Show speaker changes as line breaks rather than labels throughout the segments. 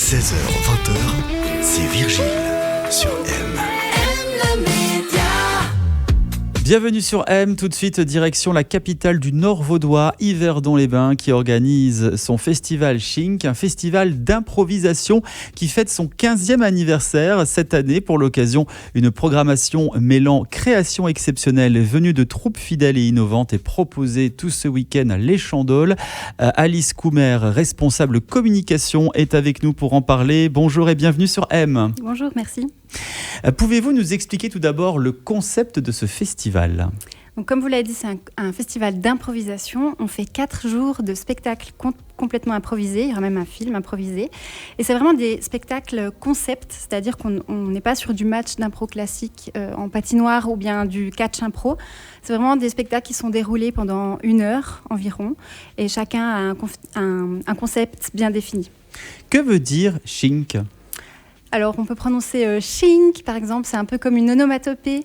16h-20h, c'est Virgile sur M.
Bienvenue sur M, tout de suite direction la capitale du Nord vaudois, Yverdon-les-Bains, qui organise son festival Chink, un festival d'improvisation qui fête son 15e anniversaire cette année. Pour l'occasion, une programmation mêlant création exceptionnelle venue de troupes fidèles et innovantes est proposée tout ce week-end à l'Échandol. Alice Coumer, responsable communication, est avec nous pour en parler. Bonjour et bienvenue sur M.
Bonjour, merci.
Pouvez-vous nous expliquer tout d'abord le concept de ce festival ?
Donc, comme vous l'avez dit, c'est un festival d'improvisation. On fait 4 jours de spectacles complètement improvisés. Il y aura même un film improvisé. Et c'est vraiment des spectacles concept, c'est-à-dire qu'on n'est pas sur du match d'impro classique en patinoire ou bien du catch impro. C'est vraiment des spectacles qui sont déroulés pendant 1 heure environ. Et chacun a un concept bien défini.
Que veut dire Chink ?
Alors, on peut prononcer chink, par exemple, c'est un peu comme une onomatopée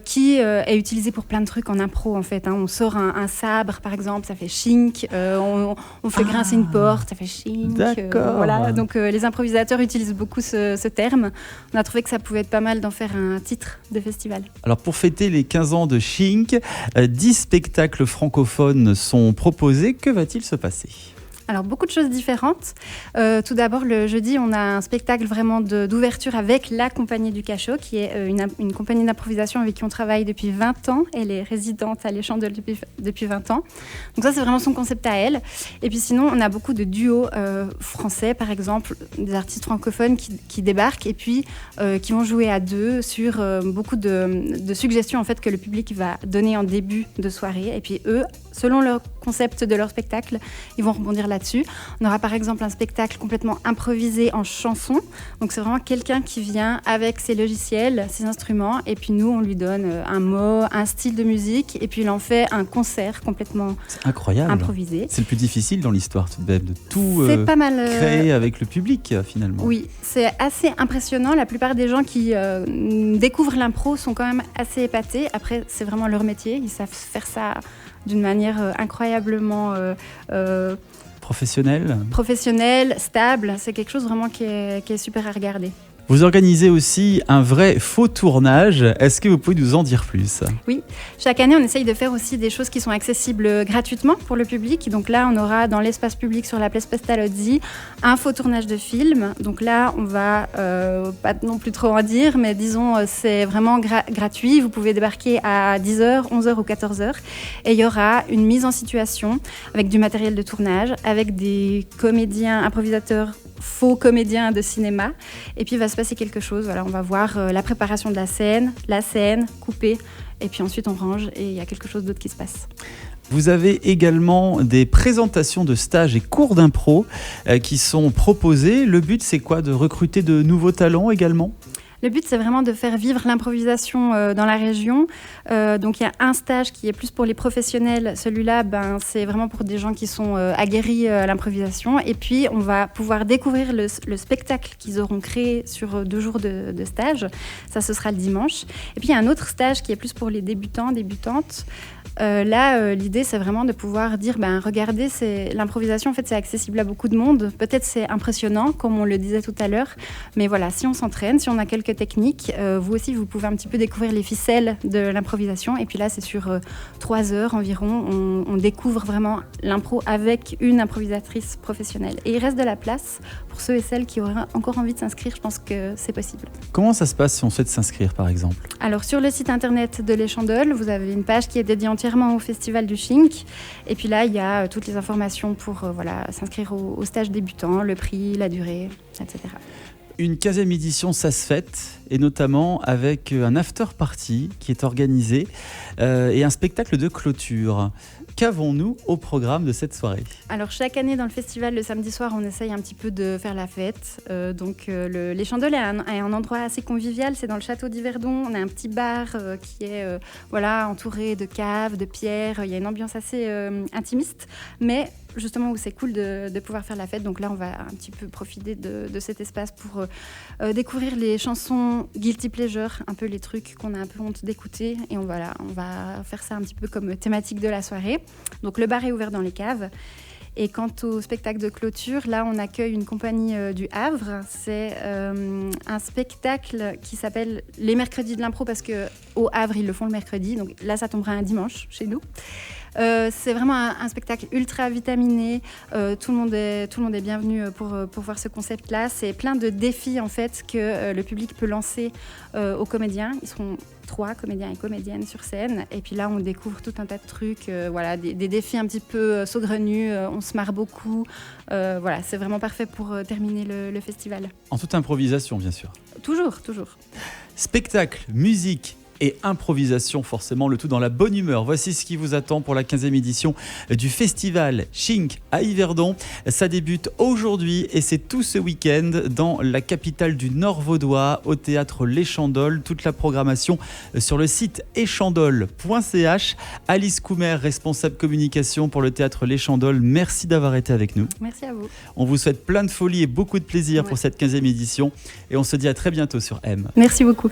qui est utilisée pour plein de trucs en impro, en fait. On sort un sabre, par exemple, ça fait chink. On fait grincer une porte, ça fait chink.
D'accord.
Voilà. Donc, les improvisateurs utilisent beaucoup ce terme. On a trouvé que ça pouvait être pas mal d'en faire un titre de festival. Alors,
pour fêter les 15 ans de Chink, 10 spectacles francophones sont proposés. Que va-t-il se passer ?
Alors, beaucoup de choses différentes. Tout d'abord, le jeudi, on a un spectacle vraiment d'ouverture avec la Compagnie du Cachot, qui est une compagnie d'improvisation avec qui on travaille depuis 20 ans. Elle est résidente à l'Échandol depuis 20 ans. Donc ça, c'est vraiment son concept à elle. Et puis sinon, on a beaucoup de duos français, par exemple, des artistes francophones qui débarquent et puis qui vont jouer à deux sur beaucoup de suggestions en fait, que le public va donner en début de soirée. Et puis eux, selon le concept de leur spectacle, ils vont rebondir là-dessus. On aura par exemple un spectacle complètement improvisé en chanson. Donc c'est vraiment quelqu'un qui vient avec ses logiciels, ses instruments, et puis nous, on lui donne un mot, un style de musique, et puis il en fait un concert complètement improvisé.
C'est le plus difficile dans l'histoire tout de même, de tout
pas mal,
créer avec le public finalement.
Oui, c'est assez impressionnant. La plupart des gens qui découvrent l'impro sont quand même assez épatés. Après, c'est vraiment leur métier. Ils savent faire ça d'une manière incroyablement professionnelle, stable. C'est quelque chose vraiment qui est super à regarder.
Vous organisez aussi un vrai faux tournage. Est-ce que vous pouvez nous en dire plus ?
Oui, chaque année, on essaye de faire aussi des choses qui sont accessibles gratuitement pour le public. Donc là, on aura dans l'espace public sur la place Pestalozzi un faux tournage de film. Donc là, on va pas non plus trop en dire, mais disons, c'est vraiment gratuit. Vous pouvez débarquer à 10h, 11h ou 14h. Et il y aura une mise en situation avec du matériel de tournage, avec des comédiens, improvisateurs, faux comédiens de cinéma. Et puis, il va se passer quelque chose. Voilà, on va voir la préparation de la scène coupée. Et puis ensuite, on range et il y a quelque chose d'autre qui se passe.
Vous avez également des présentations de stages et cours d'impro qui sont proposés. Le but, c'est quoi ? De recruter de nouveaux talents également ?
Le but, c'est vraiment de faire vivre l'improvisation dans la région. Donc, il y a un stage qui est plus pour les professionnels. Celui-là, c'est vraiment pour des gens qui sont aguerris à l'improvisation. Et puis, on va pouvoir découvrir le spectacle qu'ils auront créé sur 2 jours de stage. Ça, ce sera le dimanche. Et puis, il y a un autre stage qui est plus pour les débutants, débutantes. L'idée, c'est vraiment de pouvoir dire, regardez, l'improvisation, en fait, c'est accessible à beaucoup de monde. Peut-être c'est impressionnant, comme on le disait tout à l'heure. Mais voilà, si on s'entraîne, si on a quelques techniques, vous aussi, vous pouvez un petit peu découvrir les ficelles de l'improvisation. Et puis là, c'est sur 3 heures environ. On découvre vraiment l'impro avec une improvisatrice professionnelle. Et il reste de la place pour ceux et celles qui auraient encore envie de s'inscrire. Je pense que c'est possible.
Comment ça se passe si on souhaite s'inscrire, par exemple ?
Alors, sur le site internet de l'Échandol, vous avez une page qui est dédiée entièrement au festival du Chink. Et puis là, il y a toutes les informations pour s'inscrire au stage débutant, le prix, la durée, etc.
Une 15e édition, ça se fête, et notamment avec un after-party qui est organisé et un spectacle de clôture. Qu'avons-nous au programme de cette soirée ?
Alors, chaque année dans le festival, le samedi soir, on essaye un petit peu de faire la fête. L'Échandol est un endroit assez convivial. C'est dans le château d'Yverdon. On a un petit bar qui est entouré de caves, de pierres. Il y a une ambiance assez intimiste, mais justement où c'est cool de pouvoir faire la fête. Donc là, on va un petit peu profiter de cet espace pour découvrir les chansons guilty pleasure, un peu les trucs qu'on a un peu honte d'écouter. Et on va faire ça un petit peu comme thématique de la soirée. Donc le bar est ouvert dans les caves. Et quant au spectacle de clôture, là, on accueille une compagnie du Havre. C'est un spectacle qui s'appelle Les Mercredis de l'impro, parce qu'au Havre, ils le font le mercredi. Donc là, ça tombera un dimanche chez nous. C'est vraiment un spectacle ultra vitaminé. Tout le monde est bienvenu pour voir ce concept-là. C'est plein de défis en fait que le public peut lancer aux comédiens. Ils seront 3 comédiens et comédiennes sur scène. Et puis là, on découvre tout un tas de trucs. Voilà, des défis un petit peu saugrenus. On se marre beaucoup. Voilà, c'est vraiment parfait pour terminer le festival.
En toute improvisation, bien sûr.
Toujours.
Spectacle, musique et improvisation, forcément, le tout dans la bonne humeur. Voici ce qui vous attend pour la 15e édition du festival Chink à Yverdon. Ça débute aujourd'hui et c'est tout ce week-end dans la capitale du Nord vaudois, au théâtre l'Échandol. Toute la programmation sur le site échandol.ch. Alice Coumer, responsable communication pour le théâtre l'Échandol, merci d'avoir été avec nous.
Merci à vous.
On vous souhaite plein de folie et beaucoup de plaisir pour cette 15e édition et on se dit à très bientôt sur M.
Merci beaucoup.